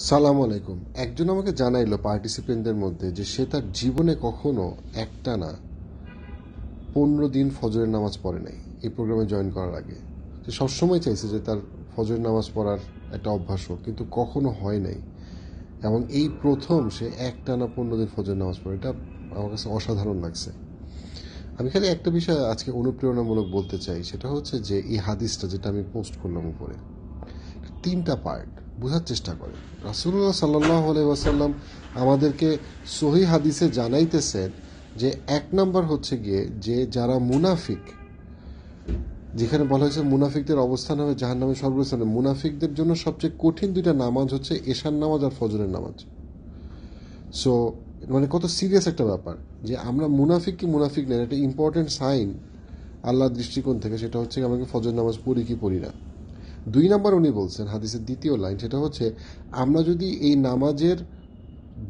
সালাম আলাইকুম। একজন আমাকে জানাইলো পার্টিসিপেন্টদের মধ্যে যে সে তার জীবনে কখনো একটানা 15 দিন ফজরের নামাজ পড়ে নাই এই প্রোগ্রামে জয়েন করার আগে। সে সবসময় চাইছে যে তার ফজরের নামাজ পড়ার একটা অভ্যাস হোক, কিন্তু কখনো হয় নাই, এবং এই প্রথম সে একটানা 15 দিন ফজরের নামাজ পড়ে। এটা আমার কাছে অসাধারণ লাগছে। আমি খালি একটা বিষয় আজকে অনুপ্রেরণামূলক বলতে চাই, সেটা হচ্ছে যে এই হাদিসটা যেটা আমি পোস্ট করলাম উপরে, 3টা পার্ট বোঝার চেষ্টা করেন। রাসূলুল্লাহ সাল্লাল্লাহু আলাইহি ওয়াসাল্লাম আমাদেরকে সহিহ হাদিসে জানাইতেছেন যে 1 নম্বর হচ্ছে গিয়ে যে যারা মুনাফিক, যেখানে বলা হয়েছে মুনাফিকদের অবস্থান হবে জাহান্নামের সর্বস্থানে। মুনাফিকদের জন্য সবচেয়ে কঠিন 2টা নামাজ হচ্ছে এশার নামাজ আর ফজরের নামাজ। সো মানে কত সিরিয়াস একটা ব্যাপার যে আমরা মুনাফিক কি মুনাফিক নেই, একটা ইম্পর্টেন্ট সাইন আল্লাহর দৃষ্টিকোণ থেকে, সেটা হচ্ছে আমাকে ফজর নামাজ পড়ি কি পড়ি না। 2 নম্বর উনি বলছেন হাদিসের 2য় লাইন, সেটা হচ্ছে আমরা যদি এই নামাজের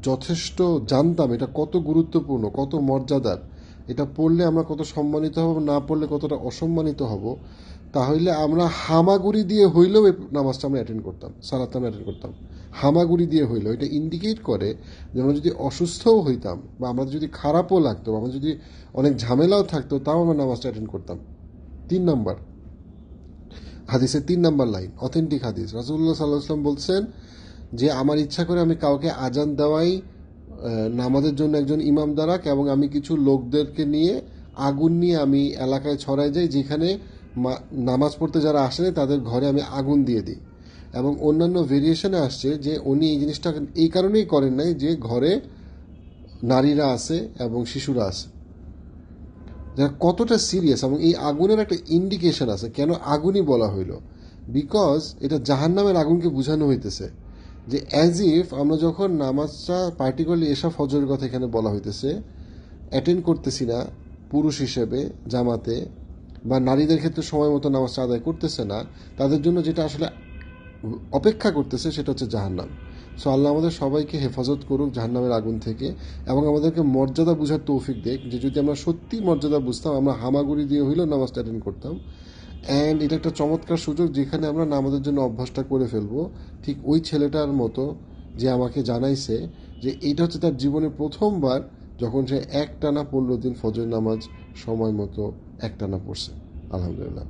যথেষ্ট জানতাম এটা কত গুরুত্বপূর্ণ, কত মর্যাদার, এটা পড়লে আমরা কত সম্মানিত হব, না পড়লে কতটা অসম্মানিত হব, তাহলে আমরা হামাগুড়ি দিয়ে হইলেও এই নামাজটা আমরা অ্যাটেন্ড করতাম, সালাতটা আমরা অ্যাটেন্ড করতাম। হামাগুড়ি দিয়ে হইলেও এটা ইন্ডিকেট করে যে আমরা যদি অসুস্থও হইতাম বা আমাদের যদি খারাপও লাগতো, আমাদের যদি অনেক ঝামেলাও থাকতো, তাও আমরা নামাজটা অ্যাটেন্ড করতাম। 3 নম্বর হাদিসের 3 নম্বর লাইন, অথেন্টিক হাদিস। রাসূলুল্লাহ সাল্লাল্লাহু আলাইহি ওয়াসাল্লাম বলছেন যে আমার ইচ্ছা করে আমি কাউকে আজান দেওয়াই নামাজের জন্য একজন ইমাম দাঁড়াক, এবং আমি কিছু লোকদেরকে নিয়ে আগুন নিয়ে আমি এলাকায় ছড়াই যাই, যেখানে নামাজ পড়তে যারা আসেনি তাদের ঘরে আমি আগুন দিয়ে দিই। এবং অন্যান্য ভেরিয়েশনে আসছে যে উনি এই জিনিসটা এই কারণেই করেন নাই যে ঘরে নারীরা আছে এবং শিশুরা আছে, যারা কতটা সিরিয়াস। এবং এই আগুনের একটা ইন্ডিকেশন আছে, কেন আগুনই বলা হইল, বিকজ এটা জাহান্নামের আগুনকে বোঝানো হইতেছে। যে অ্যাজ ইফ আমরা যখন নামাজটা পার্টিকুলারলি এসা ফজরের কথা এখানে বলা হইতেছে অ্যাটেন্ড করতেছি না পুরুষ হিসেবে জামাতে, বা নারীদের ক্ষেত্রে সময় মতো নামাজটা আদায় করতেছে না, তাদের জন্য যেটা আসলে অপেক্ষা করতেছে সেটা হচ্ছে জাহান্নাম। সো আল্লাহ আমাদের সবাইকে হেফাজত করুক জাহান্নামের আগুন থেকে, এবং আমাদেরকে মর্যাদা বুঝার তৌফিক দেখ, যে যদি আমরা সত্যি মর্যাদা বুঝতাম আমরা হামাগুড়ি দিয়ে হইলেও নামাজটা অ্যাটেন্ড করতাম। অ্যান্ড এটা একটা চমৎকার সুযোগ যেখানে আমরা নামাজের জন্য অভ্যাসটা করে ফেলবো, ঠিক ওই ছেলেটার মতো যে আমাকে জানাইছে যে এইটা হচ্ছে তার জীবনে প্রথমবার যখন সে একটানা 15 দিন ফজর নামাজ সময় মতো একটানা পড়ছে। আলহামদুলিল্লাহ।